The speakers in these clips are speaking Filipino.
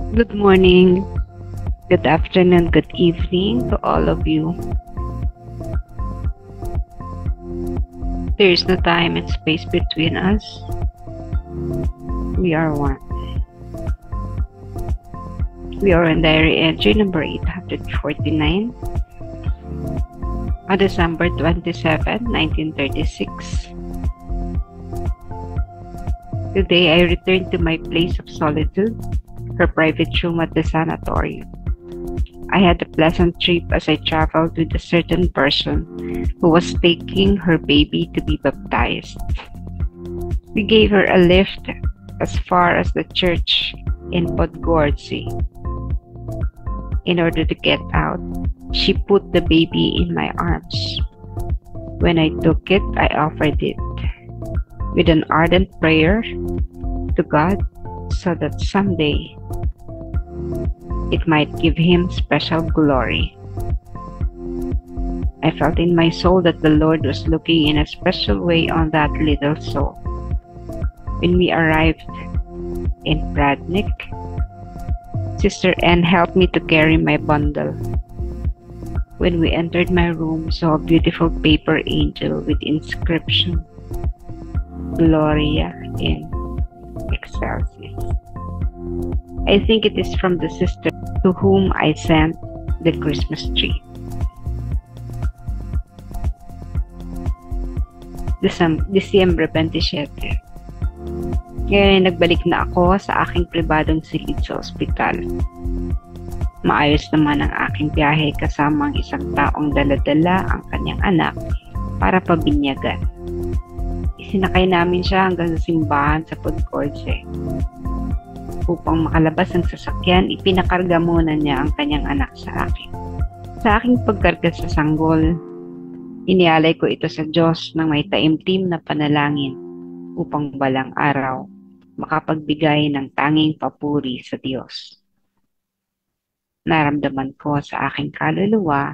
Good morning, good afternoon, good evening to all of you. There is no time and space between us. We are one. We are on diary entry number 849 on December 27, 1936. Today I returned to my place of solitude, her private room at the sanatorium. I had a pleasant trip as I traveled with a certain person who was taking her baby to be baptized. We gave her a lift as far as the church in Podgorze. In order to get out, she put the baby in my arms. When I took it, I offered it with an ardent prayer to God so that someday it might give him special glory. I felt in my soul that the Lord was looking in a special way on that little soul. When we arrived in Pradnik, Sister Anne helped me to carry my bundle. When we entered my room, we saw a beautiful paper angel with inscription, Gloria in Excelsis. I think it is from the sister to whom I sent the Christmas tree. Disyembre 27. Ngayon ay nagbalik na ako sa aking pribadong silid sa ospital. Maayos naman ang aking biyahe kasama ang isang taong dala-dala ang kanyang anak para pabinyagan. Isinakay namin siya hanggang sa simbahan sa Podgorze. Upang makalabas ng sasakyan, ipinakarga muna niya ang kanyang anak sa akin. Sa aking pagkarga sa sanggol, inialay ko ito sa Diyos ng may taimtim na panalangin upang balang araw makapagbigay ng tanging papuri sa Diyos. Naramdaman ko sa aking kaluluwa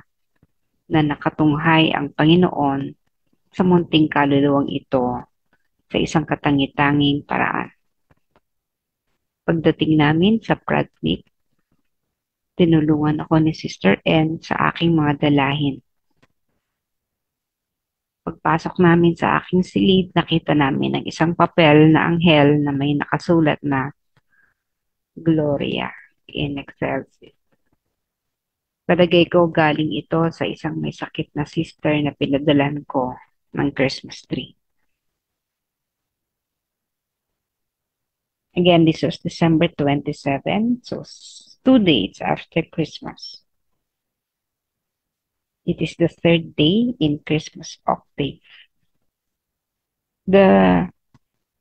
na nakatunghay ang Panginoon sa munting kaluluwang ito sa isang katangi-tanging paraan. Pagdating namin sa Pradnik, tinulungan ako ni Sister N sa aking mga dalahin. Pagpasok namin sa aking silid, nakita namin ang isang papel na anghel na may nakasulat na Gloria in Excelsis. Palagay ko galing ito sa isang may sakit na sister na pinadalan ko ng Christmas tree. Again, this was December 27, so 2 days after Christmas. It is the third day in Christmas octave. The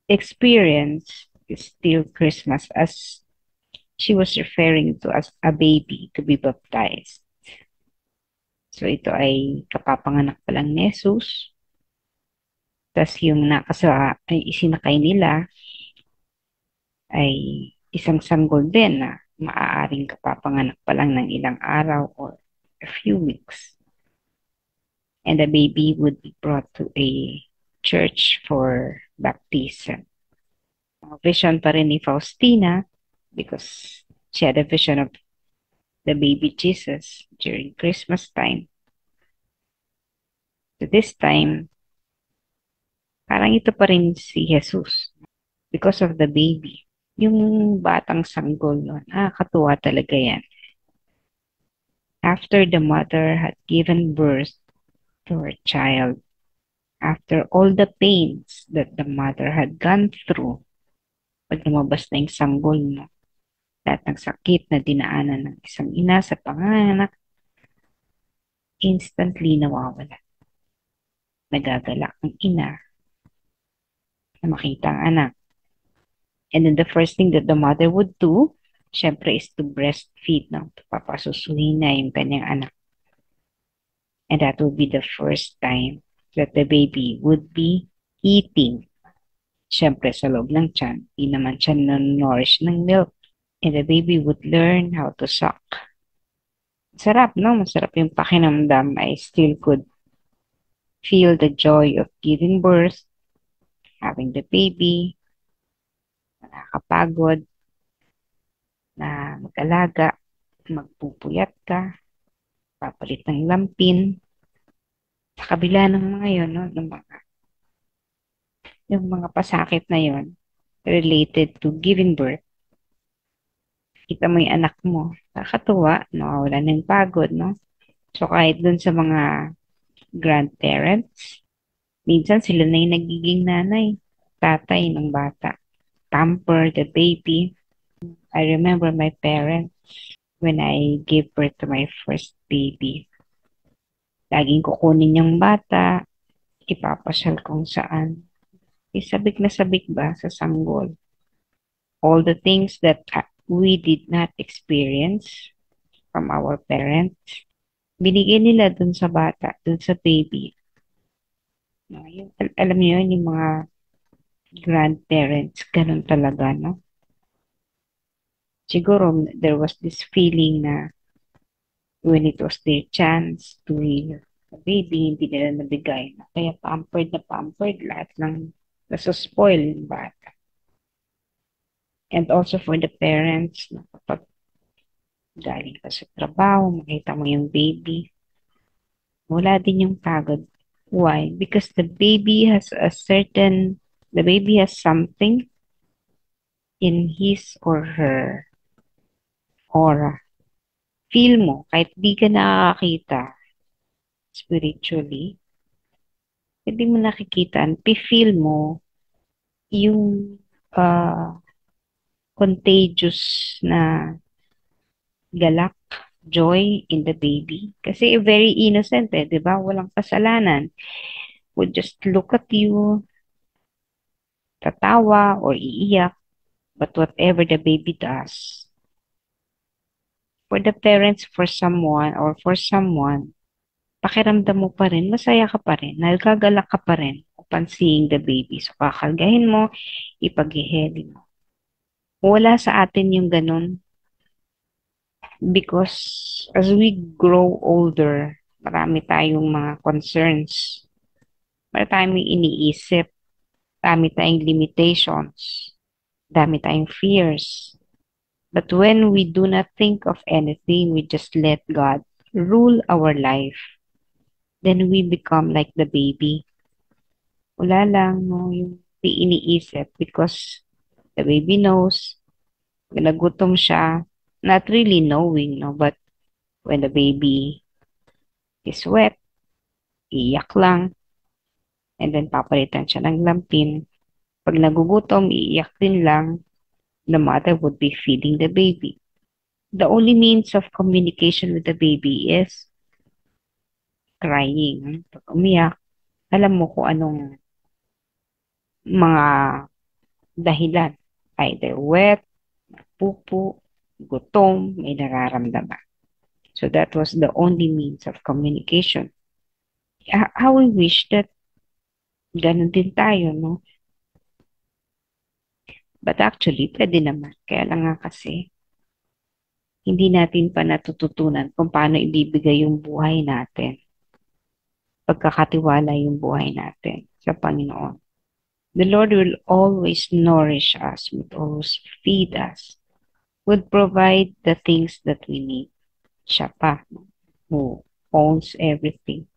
experience is still Christmas as she was referring to as a baby to be baptized. So ito ay kapapanganak pa lang ni Jesus. Tapos yung isinakay nila ay isang sanggol din na maaaring kapapanganak pa lang ng ilang araw or a few weeks. And the baby would be brought to a church for baptism. Vision pa rin ni Faustina because she had a vision of the baby Jesus during Christmas time. So this time, parang ito pa rin si Jesus because of the baby. Yung batang sanggol nun, katuwa talaga yan. After the mother had given birth to her child, after all the pains that the mother had gone through, pag lumabas na yung sanggol mo, lahat ng sakit na dinaanan ng isang ina sa panganak, instantly nawawala. Nagagalak ang ina na makita ang anak. And then the first thing that the mother would do, syempre, is to breastfeed, no? Papasusuhin na yung kanyang anak. And that would be the first time that the baby would be eating. Syempre, sa loob ng tiyan, di naman siya nourish ng milk. And the baby would learn how to suck. Sarap, no? Masarap yung pakinamdam. I still could feel the joy of giving birth, having the baby, nakakapagod, na mag-alaga, magpupuyat ka, papalit ng lampin. Sa kabila ng mga yun, no, yung mga pasakit na yon related to giving birth, kita mo yung anak mo, nakakatuwa, no, wala nang pagod, no? So, kahit dun sa mga grandparents, minsan sila na yung nagiging nanay, tatay ng bata. Pamper the baby. I remember my parents when I gave birth to my first baby. Laging kukunin yung bata, ipapasyal kung saan. Sabik na sabik ba sa sanggol? All the things that we did not experience from our parents, binigay nila dun sa bata, dun sa baby. No, alam niyo yun, yung mga grandparents, ganun talaga, no? Siguro, there was this feeling na when it was their chance to heal the baby, hindi nila nabigay. Kaya pampered lahat ng nasuspoil yung bata. And also for the parents, na kapag galing ka sa trabaho, makita mo yung baby, wala din yung pagod. Why? Because the baby has something in his or her aura. Feel mo, kahit di ka nakakakita spiritually, hindi mo nakikita, feel mo yung uh, contagious na galak, joy in the baby. Kasi very innocent di ba? Walang kasalanan. Would just look at you, tatawa or iiyak, but whatever the baby does, for the parents, for someone, pakiramdam mo pa rin, masaya ka pa rin, nagagalak ka pa rin upon seeing the baby. So, kakalgahin mo, ipag-iheli mo. Wala sa atin yung ganun because as we grow older, marami tayong mga concerns. Marami tayong iniisip, marami tayong limitations, dami tayong fears. But when we do not think of anything, we just let God rule our life, then we become like the baby. Wala lang, no, yung di iniisip because the baby knows, nagutom siya, not really knowing, no, but when the baby is wet, iyak lang, and then papalitan siya ng lampin. Pag nagugutom, iiyak din lang, the mother would be feeding the baby. The only means of communication with the baby is crying. Pag umiyak, alam mo kung anong mga dahilan. Either wet, pupo, gutom, may nararamdaman. So that was the only means of communication. How we wish that ganun din tayo, no? But actually, pwede naman. Kaya lang nga kasi, hindi natin pa natututunan kung paano ibibigay yung buhay natin. Pagkakatiwala yung buhay natin sa Panginoon. The Lord will always nourish us, will always feed us, would provide the things that we need. Siya pa, who owns everything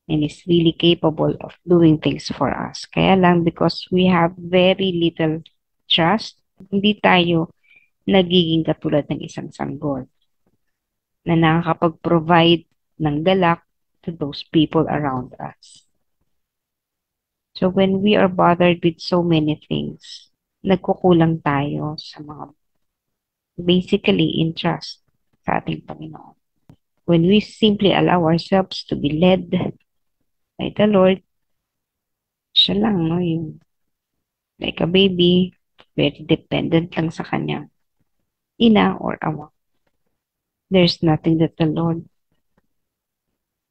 and is really capable of doing things for us. Kaya lang because we have very little trust, hindi tayo nagiging katulad ng isang sanggol na nakakapag-provide ng galak to those people around us. So when we are bothered with so many things, nagkukulang tayo sa mga basically in trust sa ating Panginoon. When we simply allow ourselves to be led by the Lord, siya lang, no, yung like a baby, very dependent lang sa kanya, ina or ama. There's nothing that the Lord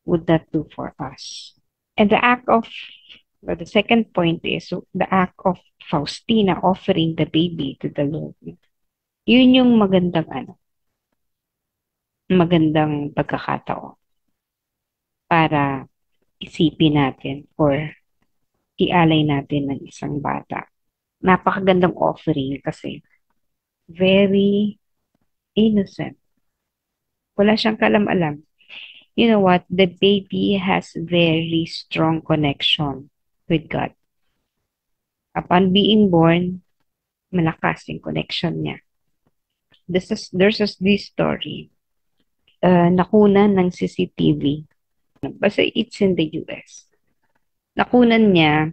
would not do for us. And the second point is the act of Faustina offering the baby to the Lord. Yun yung magandang pagkakataon para isipin natin or ialay natin ng isang bata. Napakagandang offering kasi very innocent. Wala siyang kalam-alam. You know what? The baby has very strong connection with God. Upon being born, malakas yung connection niya. There's this story. Nakunan ng CCTV. Basta it's in the US. Nakunan niya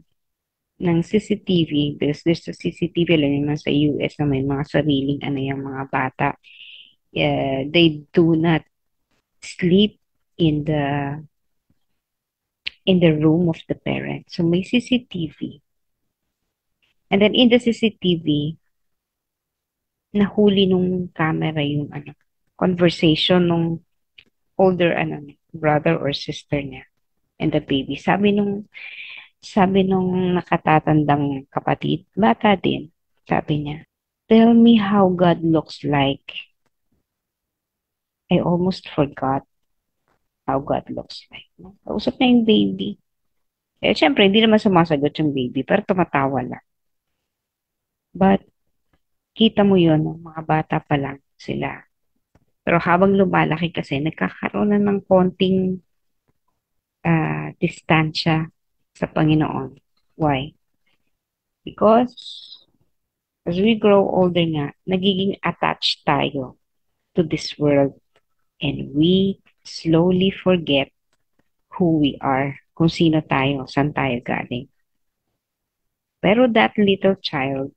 ng CCTV because there's a CCTV lang naman sa US na may mga sariling ano yung mga bata. They do not sleep in the room of the parents. So may CCTV. And then in the CCTV, nahuli nung camera yung ano, conversation nung older ano, brother or sister niya and the baby. Sabi nung nakatatandang kapatid, bata din, sabi niya, tell me how God looks like. I almost forgot how God looks like. No? Kausap na yung baby. Syempre, hindi naman sumasagot yung baby, pero tumatawa lang. But, kita mo yun, no? Mga bata pa lang sila. Pero habang lumalaki kasi, nagkakaroon na ng konting distansya sa Panginoon. Why? Because as we grow older nga, nagiging attached tayo to this world and we slowly forget who we are, kung sino tayo, saan tayo galing. Pero that little child,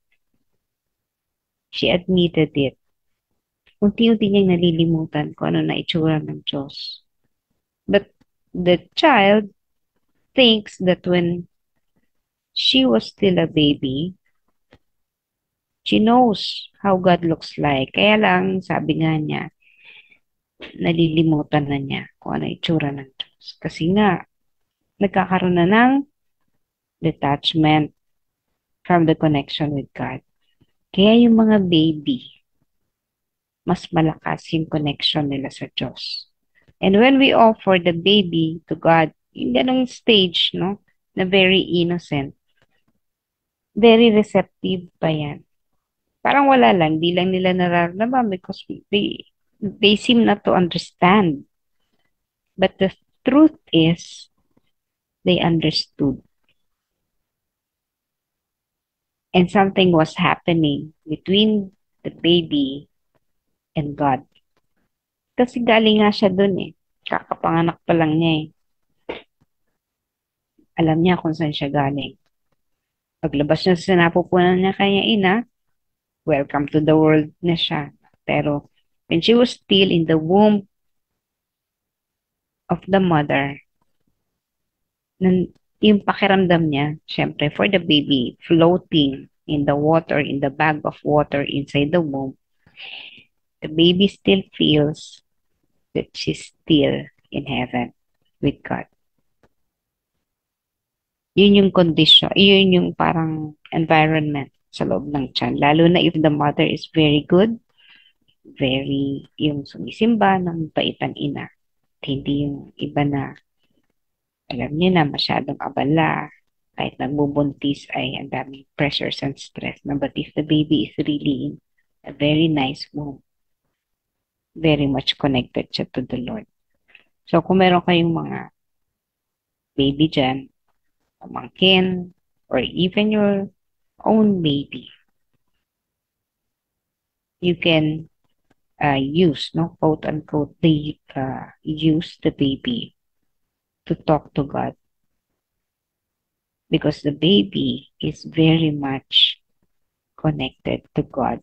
she admitted it. Unti-unti niyang nalilimutan kung ano na itsura ng Diyos. But the child thinks that when she was still a baby, she knows how God looks like. Kaya lang, sabi nga niya, nalilimutan na niya kung ano itsura ng Diyos. Kasi nga, nagkakaroon na ng detachment from the connection with God. Kaya yung mga baby, mas malakas yung connection nila sa Diyos. And when we offer the baby to God, yung ganong stage, no, na very innocent, very receptive pa yan. Parang wala lang, di lang nila nararamdaman because they seem not to understand. But the truth is, they understood. And something was happening between the baby and God. Kasi galing nga siya dun eh. Kakapanganak pa lang niya eh. Alam niya kung saan siya galing. Paglabas niya sa napupunan niya kanya ina, welcome to the world na siya. Pero when she was still in the womb of the mother, yung pakiramdam niya, syempre, for the baby, floating in the water, in the bag of water inside the womb, the baby still feels that she's still in heaven with God. Yun yung condition, yun yung parang environment sa loob ng tiyan. Lalo na if the mother is very good, very yung sumisimba ng baitan ina. Hindi yung iba na alam niya na masyadong abala. Kahit nagbubuntis ay ang daming pressures and stress. No? But if the baby is really in a very nice womb, very much connected siya to the Lord. So kung meron kayong mga baby dyan, pamangkin, or even your own baby, you can use, no, quote unquote, they use the baby to talk to God because the baby is very much connected to God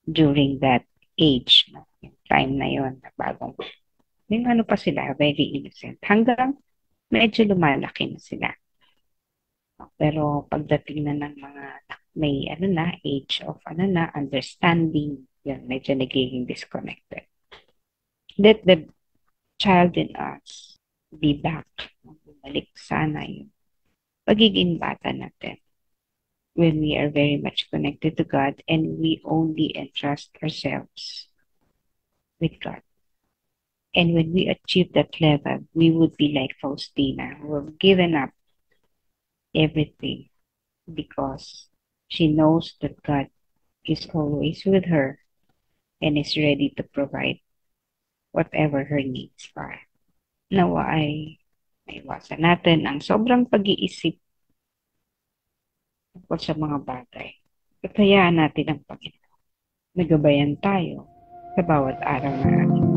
during that age, no? Yung time na yon na bagong, yung ano pa sila, very innocent. Hanggang medyo lumalaki na sila. Pero pagdating na ng mga may ano na, age of ano na, understanding, yun, medyo nagiging disconnected. Let the child in us be back. Bumalik sana yung pagiging bata natin when we are very much connected to God and we only entrust ourselves with God. And when we achieve that level, we would be like Faustina, who have given up everything because she knows that God is always with her and is ready to provide whatever her needs are. Nawa ay maiwasan natin ang sobrang pag-iisip tungkol sa mga bagay. At hayaan natin ang Panginoon. Nagabayan tayo sa bawat araw na ating